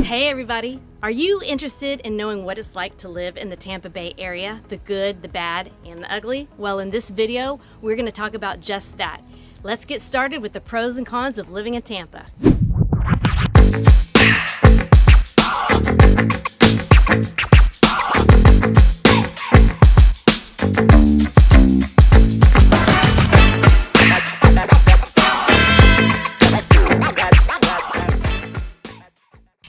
Hey everybody! Are you interested in knowing what it's like to live in the Tampa Bay area? The good, the bad, and the ugly? Well, in this video, we're going to talk about just that. Let's get started with the pros and cons of living in Tampa.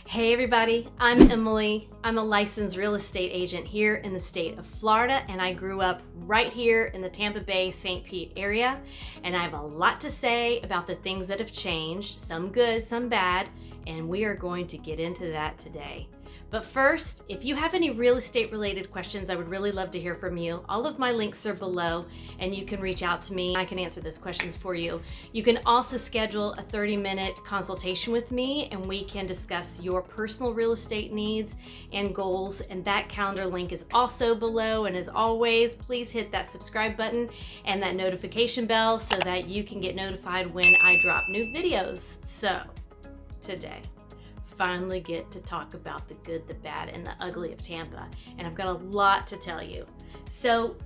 Hey everybody, I'm Emily. I'm a licensed real estate agent here in the state of Florida, and I grew up right here in the Tampa Bay, St. Pete area. And I have a lot to say about the things that have changed, some good, some bad, and we are going to get into that today. But first, if you have any real estate related questions, I would really love to hear from you. All of my links are below and you can reach out to me. I can answer those questions for you. You can also schedule a 30-minute consultation with me and we can discuss your personal real estate needs and goals. And that calendar link is also below. And as always, please hit that subscribe button and that notification bell so that you can get notified when I drop new videos. So today, finally get to talk about the good, the bad, and the ugly of Tampa. And I've got a lot to tell you. So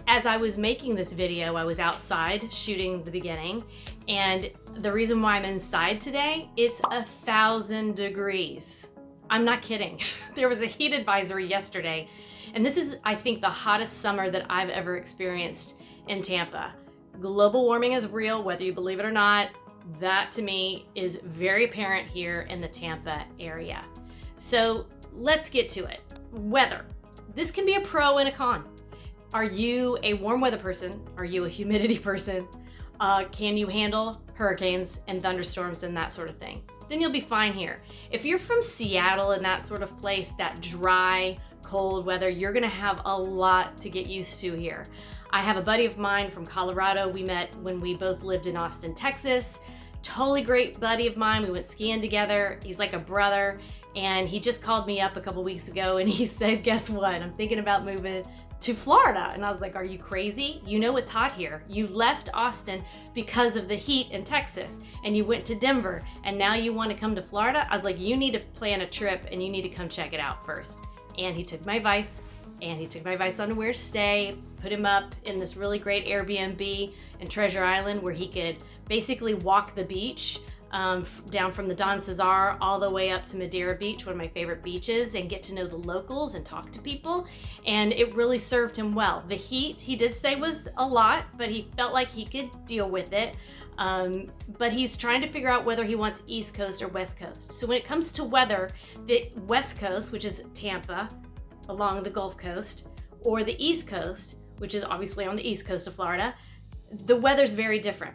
as I was making this video, I was outside shooting the beginning. And the reason why I'm inside today, it's 1,000 degrees. I'm not kidding. There was a heat advisory yesterday. And this is, I think, the hottest summer that I've ever experienced in Tampa. Global warming is real, whether you believe it or not. That to me is very apparent here in the Tampa area. So let's get to it. Weather. This can be a pro and a con. Are you a warm weather person? Are you a humidity person? Can you handle hurricanes and thunderstorms and that sort of thing? Then you'll be fine here. If you're from Seattle and that sort of place, that dry, cold weather, you're gonna have a lot to get used to here. I have a buddy of mine from Colorado. We met when we both lived in Austin, Texas. Totally great buddy of mine. We went skiing together. He's like a brother. And he just called me up a couple weeks ago and he said, guess what? I'm thinking about moving to Florida. And I was like, are you crazy? You know it's hot here. You left Austin because of the heat in Texas and you went to Denver and now you want to come to Florida? I was like, you need to plan a trip and you need to come check it out first. And he took my advice. And he took my advice on where to stay, put him up in this really great Airbnb in Treasure Island where he could basically walk the beach down from the Don Cigar all the way up to Madeira Beach, one of my favorite beaches, and get to know the locals and talk to people. And it really served him well. The heat, he did say, was a lot, but he felt like he could deal with it. But he's trying to figure out whether he wants East Coast or West Coast. So when it comes to weather, the West Coast, which is Tampa, along the Gulf Coast, or the East Coast, which is obviously on the East Coast of Florida, the weather's very different.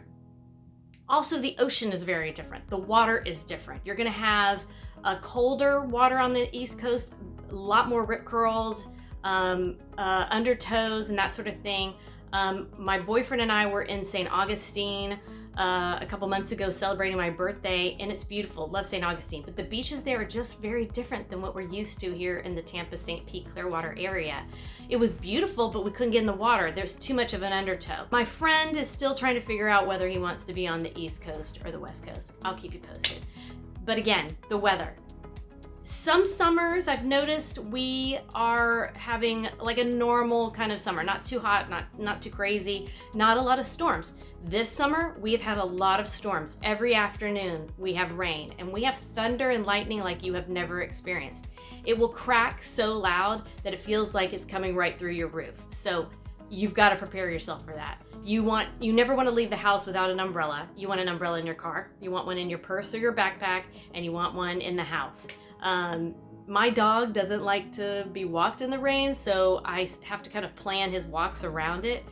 Also, the ocean is very different. The water is different. You're gonna have a colder water on the East Coast, a lot more rip curls, undertows, and that sort of thing. My boyfriend and I were in St. Augustine a couple months ago celebrating my birthday, and it's beautiful. Love St. Augustine, but the beaches there are just very different than what we're used to here in the Tampa, St. Pete, Clearwater area. It was beautiful, but we couldn't get in the water. There's too much of an undertow. My friend is still trying to figure out whether he wants to be on the East Coast or the West Coast. I'll keep you posted. But again, the weather. Some summers I've noticed we are having like a normal kind of summer, not too hot, not too crazy, not a lot of storms. This summer we have had a lot of storms. Every afternoon we have rain and we have thunder and lightning like you have never experienced. It will crack so loud that it feels like it's coming right through your roof. So you've got to prepare yourself for that. You never want to leave the house without an umbrella. You want an umbrella in your car, you want one in your purse or your backpack, and you want one in the house. My dog doesn't like to be walked in the rain, so I have to kind of plan his walks around it.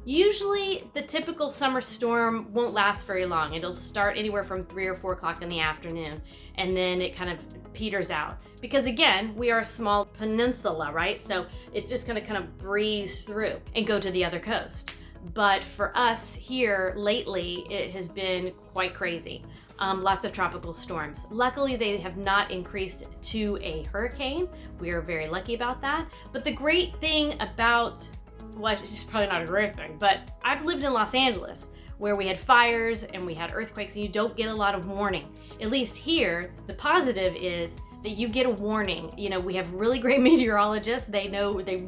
Usually the typical summer storm won't last very long. It'll start anywhere from 3 or 4 o'clock in the afternoon, and then it kind of peters out. Because again, we are a small peninsula, right? So it's just gonna kind of breeze through and go to the other coast. But for us here lately, it has been quite crazy. Lots of tropical storms. Luckily, they have not increased to a hurricane. We are very lucky about that. But the great thing about, well, it's probably not a great thing, but I've lived in Los Angeles where we had fires and we had earthquakes and you don't get a lot of warning. At least here, the positive is that you get a warning. You know, we have really great meteorologists. They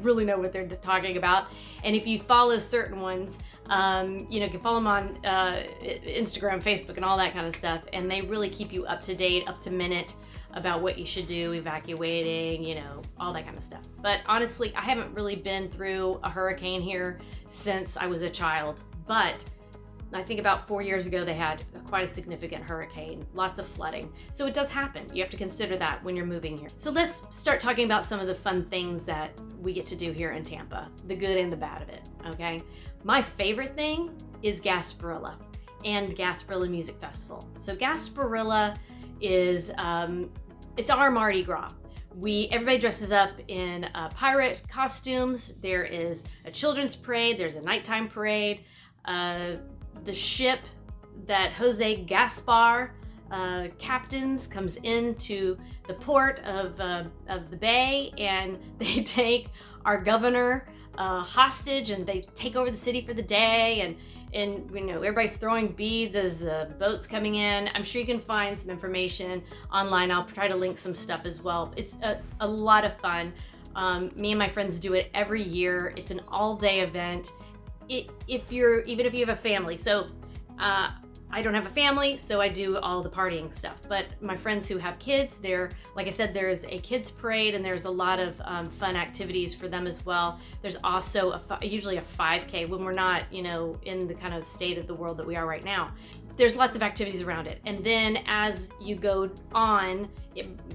really know what they're talking about. And if you follow certain ones, you know, you can follow them on Instagram, Facebook, and all that kind of stuff. And they really keep you up to date, up to minute about what you should do, evacuating, you know, all that kind of stuff. But honestly, I haven't really been through a hurricane here since I was a child. But I think about 4 years ago, they had quite a significant hurricane, lots of flooding. So it does happen. You have to consider that when you're moving here. So let's start talking about some of the fun things that we get to do here in Tampa, the good and the bad of it, okay? My favorite thing is Gasparilla and Gasparilla Music Festival. So Gasparilla is, it's our Mardi Gras. Everybody dresses up in pirate costumes. There is a children's parade. There's a nighttime parade. The ship that Jose Gaspar captains comes into the port of the bay, and they take our governor hostage, and they take over the city for the day, and you know, everybody's throwing beads as the boat's coming in. I'm sure you can find some information online. I'll try to link some stuff as well. It's a lot of fun. Me and my friends do it every year. It's an all-day event. Even if you have a family. So I don't have a family, so I do all the partying stuff. But my friends who have kids, like I said, there's a kids parade, and there's a lot of fun activities for them as well. There's also usually a 5K when we're not, you know, in the kind of state of the world that we are right now. There's lots of activities around it. And then as you go on,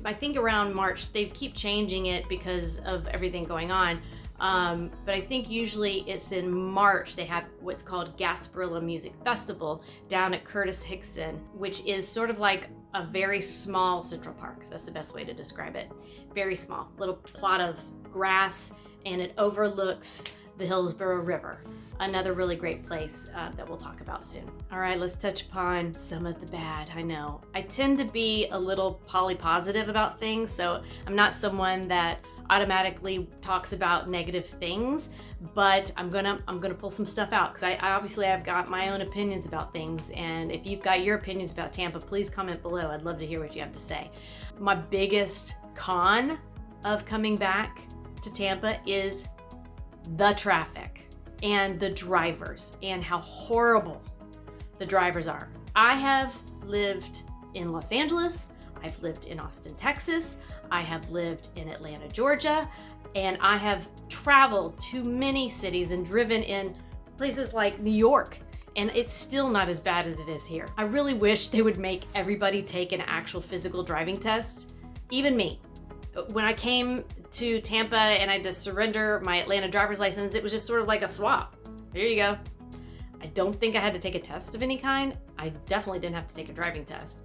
I think around March, they keep changing it because of everything going on. But I think usually it's in March they have what's called Gasparilla Music Festival down at Curtis Hickson, which is sort of like a very small Central Park. That's the best way to describe it. Very small, little plot of grass, and it overlooks the Hillsborough River. Another really great place that we'll talk about soon. All right, let's touch upon some of the bad. I know I tend to be a little poly-positive about things, so I'm not someone that automatically talks about negative things, but I'm gonna pull some stuff out because I've got my own opinions about things, and if you've got your opinions about Tampa, please comment below. I'd love to hear what you have to say. My biggest con of coming back to Tampa is the traffic and the drivers and how horrible the drivers are. I have lived in Los Angeles, I've lived in Austin, Texas, I have lived in Atlanta, Georgia, and I have traveled to many cities and driven in places like New York, and it's still not as bad as it is here. I really wish they would make everybody take an actual physical driving test, even me. When I came to Tampa and I had to surrender my Atlanta driver's license, it was just sort of like a swap. Here you go. I don't think I had to take a test of any kind. I definitely didn't have to take a driving test.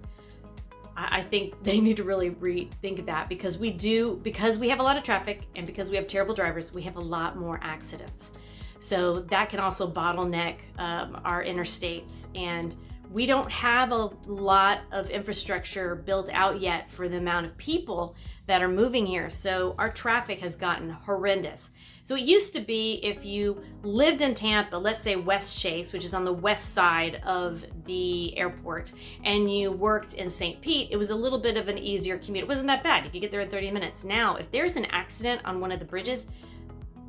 I think they need to really rethink that because we have a lot of traffic and because we have terrible drivers, we have a lot more accidents. So that can also bottleneck our interstates, and we don't have a lot of infrastructure built out yet for the amount of people that are moving here. So our traffic has gotten horrendous. So it used to be if you lived in Tampa, let's say West Chase, which is on the west side of the airport, and you worked in St. Pete, it was a little bit of an easier commute. It wasn't that bad. You could get there in 30 minutes. Now, if there's an accident on one of the bridges,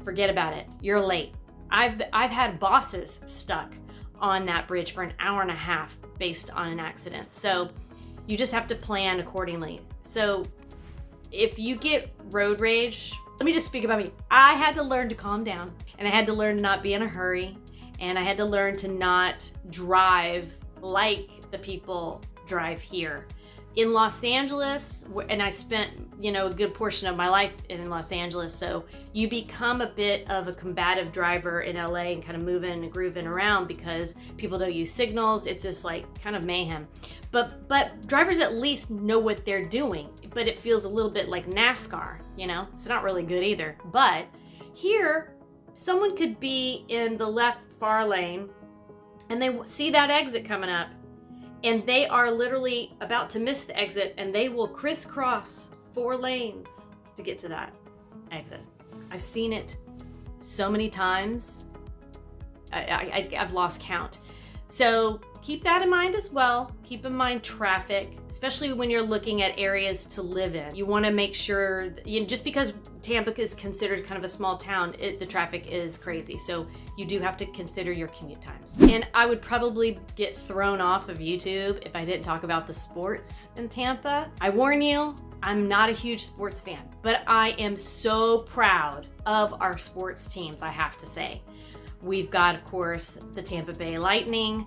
forget about it. You're late. I've had bosses stuck on that bridge for an hour and a half based on an accident. So you just have to plan accordingly. So if you get road rage, let me just speak about me. I had to learn to calm down, and I had to learn to not be in a hurry, and I had to learn to not drive like the people drive here. In Los Angeles, and I spent, a good portion of my life in Los Angeles, so you become a bit of a combative driver in LA and kind of moving and grooving around because people don't use signals. It's just like kind of mayhem. But drivers at least know what they're doing, but it feels a little bit like NASCAR, It's not really good either. But here, someone could be in the left far lane and they see that exit coming up, and they are literally about to miss the exit, and they will crisscross 4 lanes to get to that exit. I've seen it so many times. I've lost count. So keep that in mind as well. Keep in mind traffic, especially when you're looking at areas to live in. You want to make sure, just because Tampa is considered kind of a small town, the traffic is crazy. So you do have to consider your commute times. And I would probably get thrown off of YouTube if I didn't talk about the sports in Tampa. I warn you, I'm not a huge sports fan, but I am so proud of our sports teams, I have to say. We've got, of course, the Tampa Bay Lightning,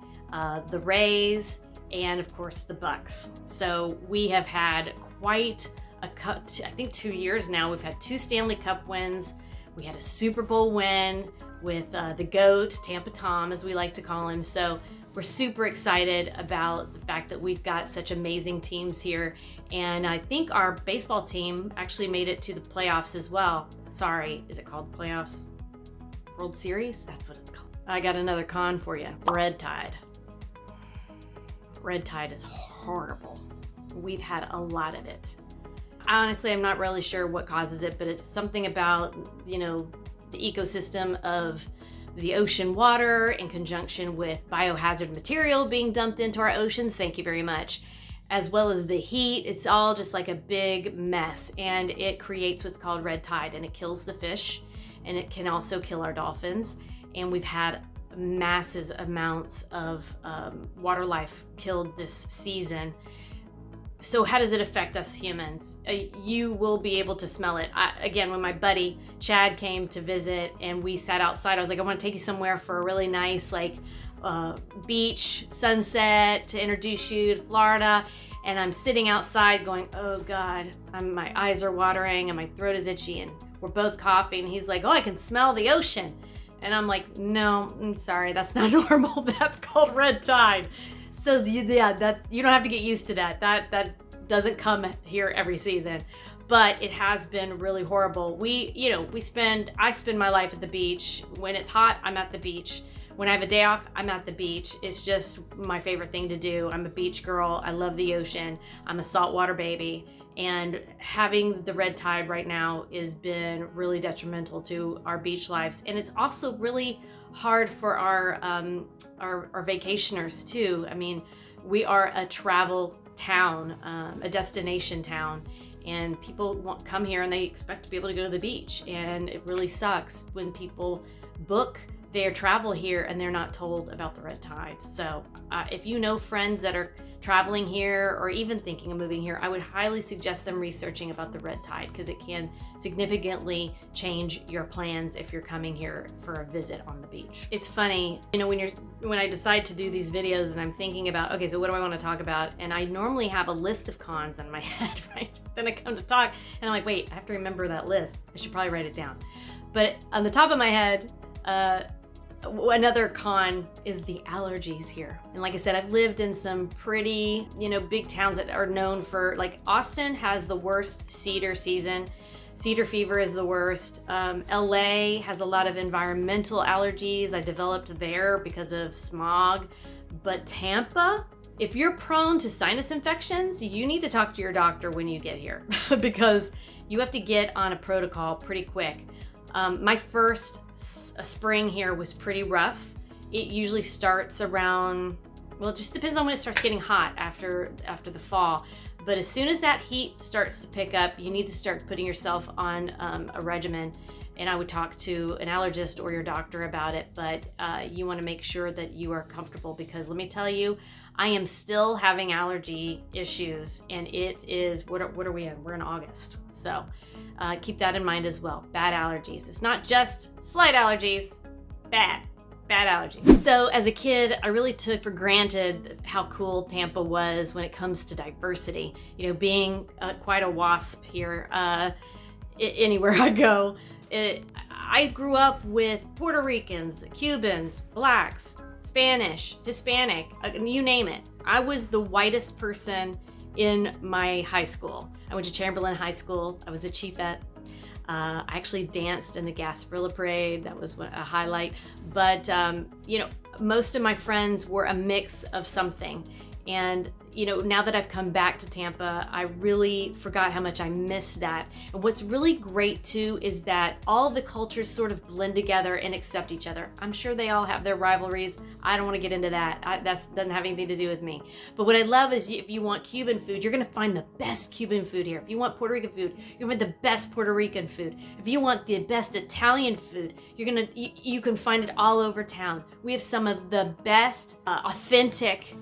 the Rays, and of course the Bucks. So we have had quite a cut. I think 2 years now. We've had 2 Stanley Cup wins. We had a Super Bowl win with the GOAT, Tampa Tom, as we like to call him. So we're super excited about the fact that we've got such amazing teams here. And I think our baseball team actually made it to the playoffs as well. Sorry, is it called playoffs? World Series? That's what it's called. I got another con for you. Red tide. Red tide is horrible. We've had a lot of it. Honestly, I'm not really sure what causes it, but it's something about, the ecosystem of the ocean water in conjunction with biohazard material being dumped into our oceans. Thank you very much. As well as the heat. It's all just like a big mess, and it creates what's called red tide, and it kills the fish, and it can also kill our dolphins. And we've had massive amounts of water life killed this season. So how does it affect us humans? You will be able to smell it. Again, when my buddy Chad came to visit and we sat outside, I was like, I want to take you somewhere for a really nice beach sunset to introduce you to Florida. And I'm sitting outside going, oh God, my eyes are watering and my throat is itchy, and we're both coughing. And he's like, oh, I can smell the ocean. And I'm like, no, I'm sorry, that's not normal. That's called red tide. So yeah, that you don't have to get used to that. That doesn't come here every season, but it has been really horrible. I spend my life at the beach. When it's hot, I'm at the beach. When I have a day off, I'm at the beach. It's just my favorite thing to do. I'm a beach girl. I love the ocean. I'm a saltwater baby. And having the red tide right now has been really detrimental to our beach lives. And it's also really hard for our vacationers too. I mean, we are a travel town, a destination town, and people come here and they expect to be able to go to the beach. And it really sucks when people book their travel here and they're not told about the red tide. So if you know friends that are traveling here or even thinking of moving here, I would highly suggest them researching about the red tide, because it can significantly change your plans if you're coming here for a visit on the beach. It's funny, when I decide to do these videos and I'm thinking about, okay, so what do I want to talk about? And I normally have a list of cons in my head, right? Then I come to talk and I'm like, wait, I have to remember that list. I should probably write it down. But on the top of my head, another con is the allergies here. And like I said, I've lived in some pretty, big towns that are known for, like Austin has the worst cedar season. Cedar fever is the worst. LA has a lot of environmental allergies I developed there because of smog. But Tampa, if you're prone to sinus infections, you need to talk to your doctor when you get here because you have to get on a protocol pretty quick. My first spring here was pretty rough. It usually starts around, well, it just depends on when it starts getting hot after the fall. But as soon as that heat starts to pick up, you need to start putting yourself on a regimen. And I would talk to an allergist or your doctor about it. But you want to make sure that you are comfortable, because let me tell you, I am still having allergy issues, and it is, what are we in? We're in August. So keep that in mind as well. Bad allergies. It's not just slight allergies, bad allergies. So as a kid, I really took for granted how cool Tampa was when it comes to diversity. Being quite a WASP here, anywhere I go. I grew up with Puerto Ricans, Cubans, Blacks, Spanish, Hispanic, you name it. I was the whitest person in my high school. I went to Chamberlain High School. I was a chiefette. I actually danced in the Gasparilla Parade. That was a highlight. But, most of my friends were a mix of something. And now that I've come back to Tampa, I really forgot how much I missed that. And what's really great too is that all the cultures sort of blend together and accept each other. I'm sure they all have their rivalries. I don't want to get into that. That doesn't have anything to do with me. But what I love is if you want Cuban food, you're going to find the best Cuban food here. If you want Puerto Rican food, you're going to find the best Puerto Rican food. If you want the best Italian food, you can find it all over town. We have some of the best authentic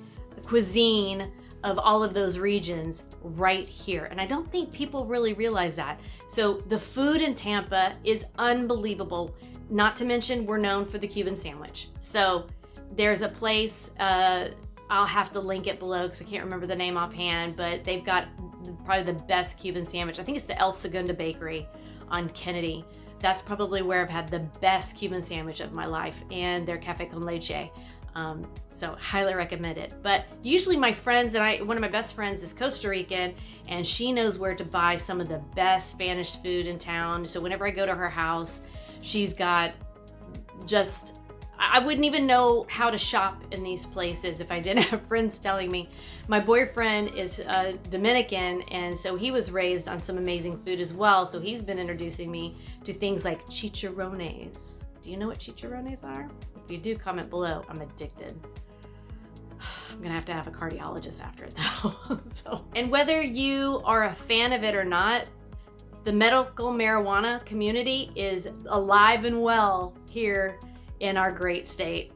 cuisine of all of those regions right here. And I don't think people really realize that. So the food in Tampa is unbelievable. Not to mention we're known for the Cuban sandwich. So there's a place, I'll have to link it below because I can't remember the name offhand, but they've got probably the best Cuban sandwich. I think it's the El Segundo Bakery on Kennedy. That's probably where I've had the best Cuban sandwich of my life, and their cafe con leche. So highly recommend it. But usually my friends one of my best friends is Costa Rican, and she knows where to buy some of the best Spanish food in town. So whenever I go to her house, she's got I wouldn't even know how to shop in these places if I didn't have friends telling me. My boyfriend is Dominican, and so he was raised on some amazing food as well. So he's been introducing me to things like chicharrones. Do you know what chicharrones are? If you do, comment below. I'm addicted. I'm gonna have a cardiologist after it though. And whether you are a fan of it or not, the medical marijuana community is alive and well here in our great state.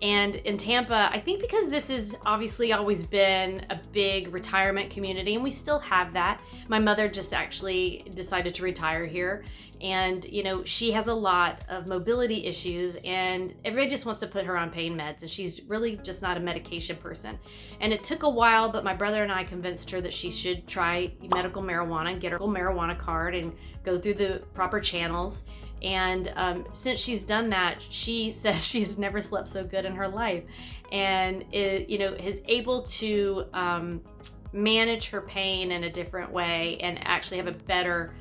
And in Tampa, I think because this has obviously always been a big retirement community, and we still have that. My mother just actually decided to retire here, and she has a lot of mobility issues, and everybody just wants to put her on pain meds, and she's really just not a medication person. And it took a while, but my brother and I convinced her that she should try medical marijuana and get her marijuana card and go through the proper channels. And since she's done that, she says she has never slept so good in her life, and is able to manage her pain in a different way and actually have a better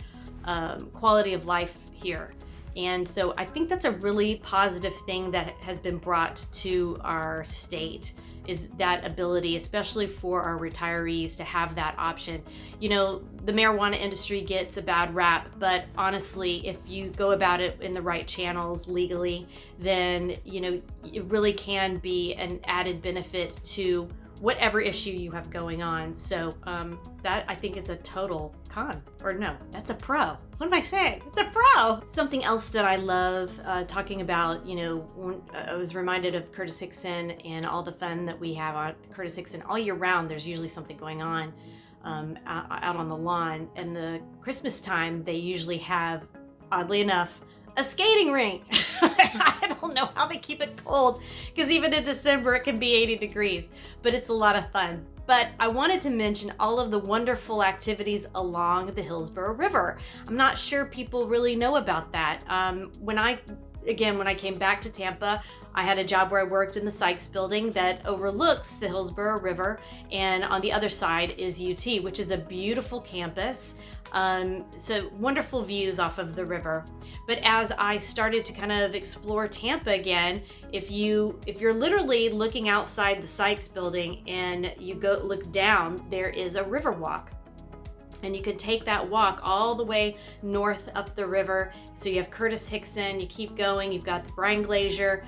quality of life here. And so I think that's a really positive thing that has been brought to our state, is that ability, especially for our retirees, to have that option. The marijuana industry gets a bad rap, but honestly, if you go about it in the right channels legally, then it really can be an added benefit to whatever issue you have going on. So that I think is a total con, or no, that's a pro. What am I saying? It's a pro. Something else that I love talking about, when I was reminded of Curtis Hickson and all the fun that we have on Curtis Hickson all year round. There's usually something going on out on the lawn. And the Christmas time, they usually have, oddly enough, a skating rink. I don't know how they keep it cold, because even in December it can be 80 degrees, but it's a lot of fun. But I wanted to mention all of the wonderful activities along the Hillsborough River. I'm not sure people really know about that. When I came back to Tampa, I had a job where I worked in the Sykes building that overlooks the Hillsborough River, and on the other side is UT, which is a beautiful campus. So wonderful views off of the river. But as I started to kind of explore Tampa again, if you're literally looking outside the Sykes building and you go look down, there is a Riverwalk. And you can take that walk all the way north up the river. So you have Curtis Hickson, you keep going, you've got the Brian Glazier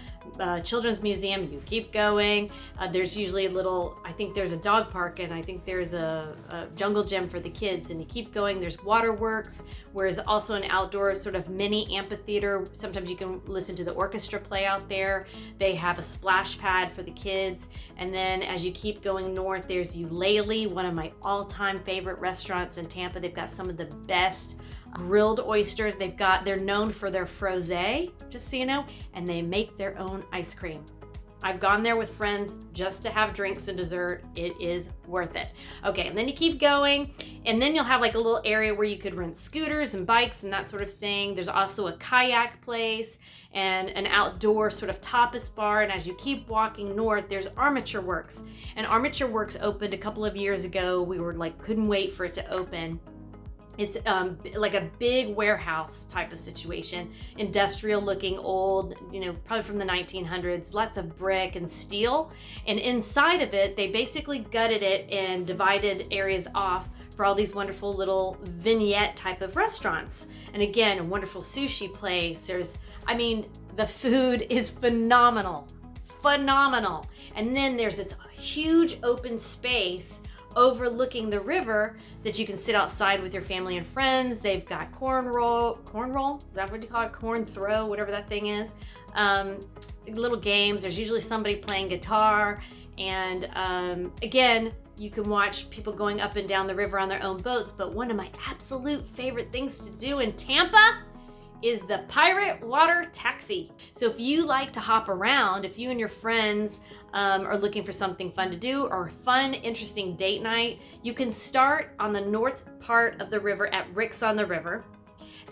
Children's Museum, you keep going. There's usually I think there's a dog park, and I think there's a jungle gym for the kids, and you keep going. There's waterworks, where is also an outdoor sort of mini amphitheater. Sometimes you can listen to the orchestra play out there. They have a splash pad for the kids. And then as you keep going north, there's Eulalie, one of my all-time favorite restaurants in Tampa. They've got some of the best grilled oysters. They're known for their frosé, just so you know, and they make their own ice cream. I've gone there with friends just to have drinks and dessert. It is worth it. Okay, and then you keep going, and then you'll have like a little area where you could rent scooters and bikes and that sort of thing. There's also a kayak place and an outdoor sort of tapas bar. And as you keep walking north, there's Armature Works. And Armature Works opened a couple of years ago. We were couldn't wait for it to open. It's like a big warehouse type of situation, industrial looking, old, probably from the 1900s, lots of brick and steel. And inside of it, they basically gutted it and divided areas off for all these wonderful little vignette type of restaurants. And again, a wonderful sushi place. The food is phenomenal. And then there's this huge open space overlooking the river that you can sit outside with your family and friends. They've got corn roll, is that what you call it? Corn throw, whatever that thing is. Little games. There's usually somebody playing guitar. And again, you can watch people going up and down the river on their own boats. But one of my absolute favorite things to do in Tampa is the pirate water taxi. So if you like to hop around, if you and your friends are looking for something fun to do or a fun, interesting date night, you can start on the north part of the river at Rick's on the River,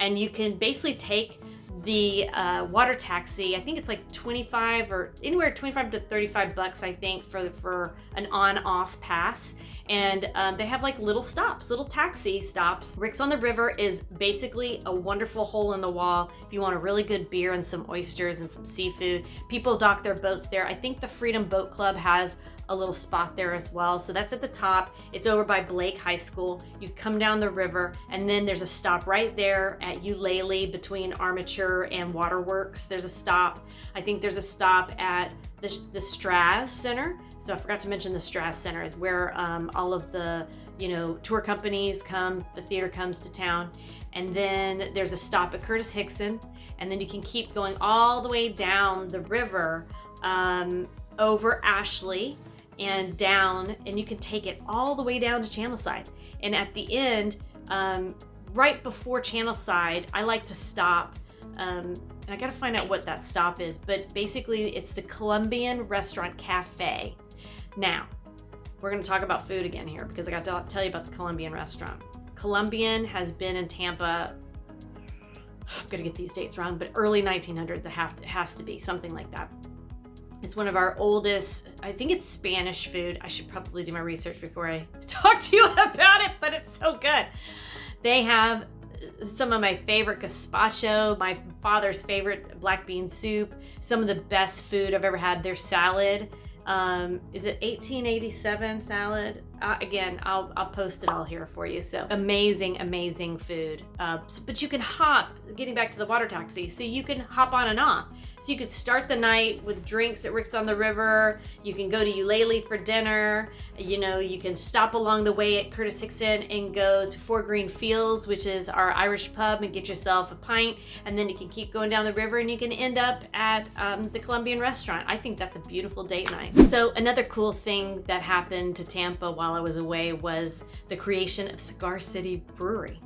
and you can basically take the water taxi. I think it's like 25 or anywhere 25 to 35 bucks, I think, for an on-off pass. And they have like little stops, little taxi stops. Rick's on the River is basically a wonderful hole in the wall if you want a really good beer and some oysters and some seafood. People dock their boats there. I think the Freedom Boat Club has a little spot there as well. So that's at the top. It's over by Blake High School. You come down the river, and then there's a stop right there at Eulalie between Armature and Waterworks. There's a stop. I think there's a stop at the Straz Center. So I forgot to mention the Straz Center is where all of the tour companies come, the theater comes to town. And then there's a stop at Curtis Hickson. And then you can keep going all the way down the river over Ashley and down, and you can take it all the way down to Channelside. And at the end, right before Channelside, I like to stop, and I gotta find out what that stop is, but basically it's the Colombian Restaurant Cafe. Now, we're gonna talk about food again here because I got to tell you about the Colombian restaurant. Colombian has been in Tampa, I'm gonna get these dates wrong, but early 1900s, it has to be, something like that. It's one of our oldest, I think it's Spanish food. I should probably do my research before I talk to you about it, but it's so good. They have some of my favorite gazpacho, my father's favorite black bean soup, some of the best food I've ever had. Their salad, is it 1887 salad? Again, I'll post it all here for you. So amazing food. But you can hop, getting back to the water taxi, so you can hop on and off. So you could start the night with drinks at Rick's on the River. You can go to Eulalie for dinner. You can stop along the way at Curtis Hickson and go to Four Green Fields, which is our Irish pub, and get yourself a pint. And then you can keep going down the river and you can end up at the Colombian restaurant. I think that's a beautiful date night. So another cool thing that happened to Tampa while I was away was the creation of Cigar City Brewery.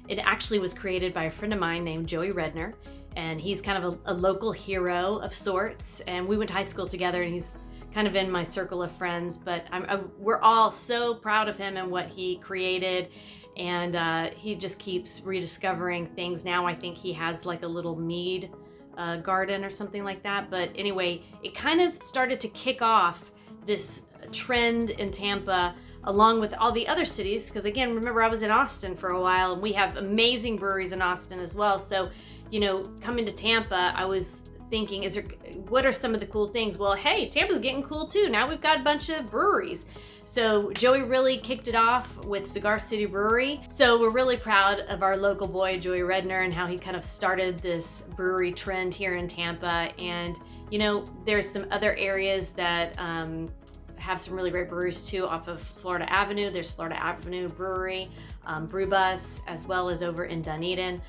It actually was created by a friend of mine named Joey Redner, and he's kind of a local hero of sorts. And we went to high school together, and he's kind of in my circle of friends, but we're all so proud of him and what he created. And he just keeps rediscovering things. Now I think he has like a little mead garden or something like that. But anyway, it kind of started to kick off this trend in Tampa along with all the other cities, because again, remember, I was in Austin for a while, and we have amazing breweries in Austin as well. So coming to Tampa, I was thinking, what are some of the cool things? Well, hey, Tampa's getting cool too. Now we've got a bunch of breweries. So Joey really kicked it off with Cigar City Brewery. So we're really proud of our local boy, Joey Redner, and how he kind of started this brewery trend here in Tampa. And there's some other areas that have some really great breweries too off of Florida Avenue. There's Florida Avenue Brewery, Brew Bus, as well as over in Dunedin.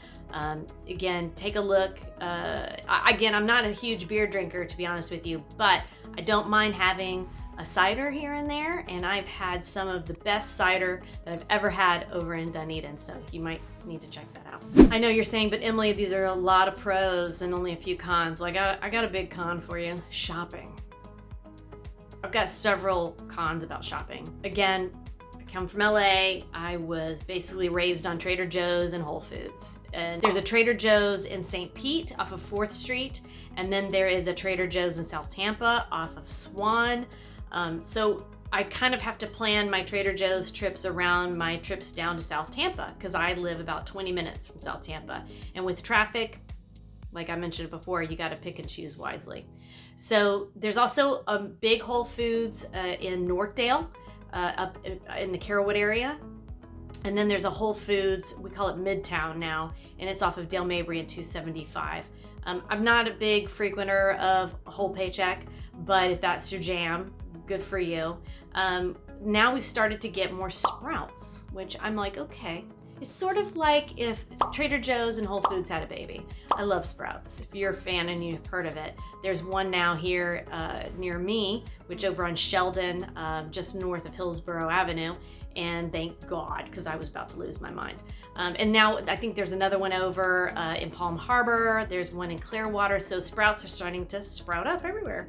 Again, take a look. Again, I'm not a huge beer drinker, to be honest with you, but I don't mind having a cider here and there, and I've had some of the best cider that I've ever had over in Dunedin, so you might need to check that out. I know you're saying, but Emily, these are a lot of pros and only a few cons. Well, I got a big con for you: shopping. I've got several cons about shopping. Again, I come from LA. I was basically raised on Trader Joe's and Whole Foods. And there's a Trader Joe's in St. Pete off of 4th Street. And then there is a Trader Joe's in South Tampa off of Swan. So I kind of have to plan my Trader Joe's trips around my trips down to South Tampa because I live about 20 minutes from South Tampa. And with traffic, like I mentioned before, you got to pick and choose wisely. So there's also a big Whole Foods in Northdale, up in the Carrollwood area. And then there's a Whole Foods, we call it Midtown now, and it's off of Dale Mabry and 275. I'm not a big frequenter of Whole Paycheck, but if that's your jam, good for you. Now we've started to get more Sprouts, which I'm like, okay. It's sort of like if Trader Joe's and Whole Foods had a baby. I love Sprouts. If you're a fan and you've heard of it, there's one now here near me, which over on Sheldon, just north of Hillsborough Avenue. And thank God, because I was about to lose my mind. And now I think there's another one over in Palm Harbor. There's one in Clearwater. So Sprouts are starting to sprout up everywhere.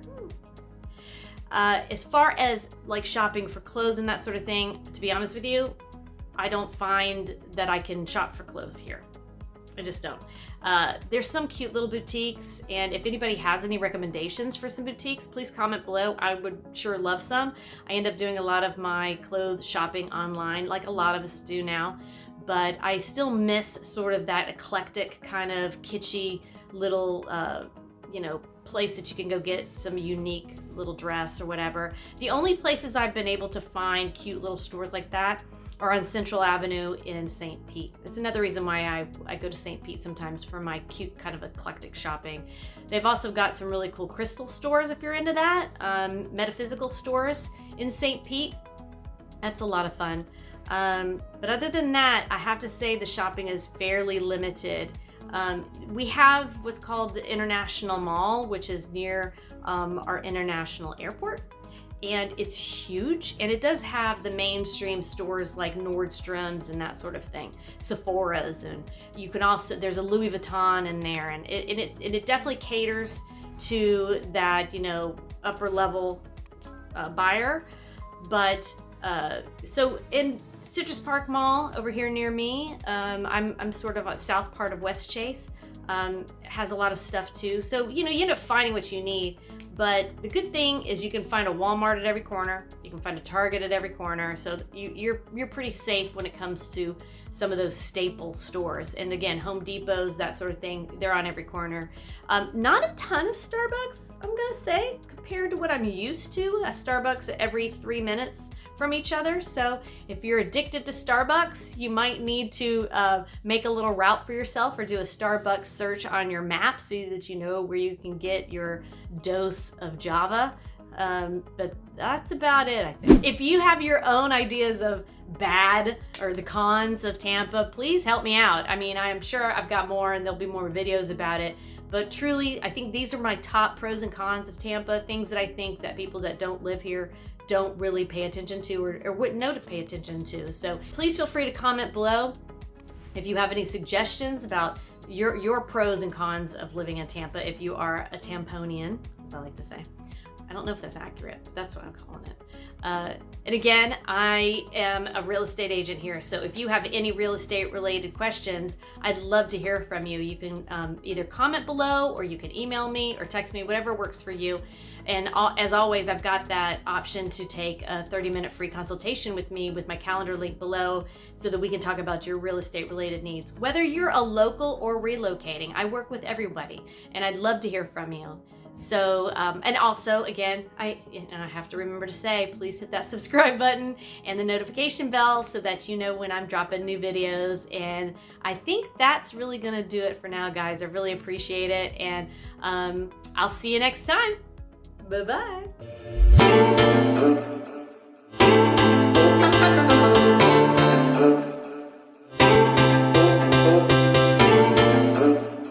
As far as like shopping for clothes and that sort of thing, to be honest with you, I don't find that I can shop for clothes here. I just don't. There's some cute little boutiques, and if anybody has any recommendations for some boutiques, please comment below. I would sure love some. I end up doing a lot of my clothes shopping online, like a lot of us do now, but I still miss sort of that eclectic kind of kitschy little, place that you can go get some unique little dress or whatever. The only places I've been able to find cute little stores like that are on Central Avenue in St. Pete. That's another reason why I go to St. Pete sometimes for my cute kind of eclectic shopping. They've also got some really cool crystal stores if you're into that, metaphysical stores in St. Pete. That's a lot of fun. But other than that, I have to say the shopping is fairly limited. We have what's called the International Mall, which is near our international airport. And it's huge, and it does have the mainstream stores like Nordstrom's and that sort of thing, Sephora's, and you can also, there's a Louis Vuitton in there, and it definitely caters to that, upper level buyer. But so in Citrus Park Mall over here near me, I'm sort of a south part of West Chase, has a lot of stuff too. So you end up finding what you need. But the good thing is you can find a Walmart at every corner. You can find a Target at every corner. So you're pretty safe when it comes to some of those staple stores. And again, Home Depots, that sort of thing, they're on every corner. Not a ton of Starbucks, I'm gonna say, compared to what I'm used to. A Starbucks every 3 minutes from each other. So if you're addicted to Starbucks, you might need to make a little route for yourself or do a Starbucks search on your map so that you know where you can get your dose of Java. But that's about it, I think. If you have your own ideas of bad or the cons of Tampa, please help me out. I mean, I am sure I've got more and there'll be more videos about it. But truly, I think these are my top pros and cons of Tampa, things that I think that people that don't live here don't really pay attention to or wouldn't know to pay attention to. So please feel free to comment below if you have any suggestions about your pros and cons of living in Tampa if you are a Tamponian, as I like to say. I don't know if that's accurate, but that's what I'm calling it. And again, I am a real estate agent here, so if you have any real estate related questions, I'd love to hear from you. You can either comment below or you can email me or text me, whatever works for you. And as always, I've got that option to take a 30-minute free consultation with me with my calendar link below so that we can talk about your real estate related needs. Whether you're a local or relocating, I work with everybody and I'd love to hear from you. So, and also, again, I have to remember to say, please hit that subscribe button and the notification bell so that you know when I'm dropping new videos. And I think that's really going to do it for now, guys. I really appreciate it. And I'll see you next time. Bye-bye.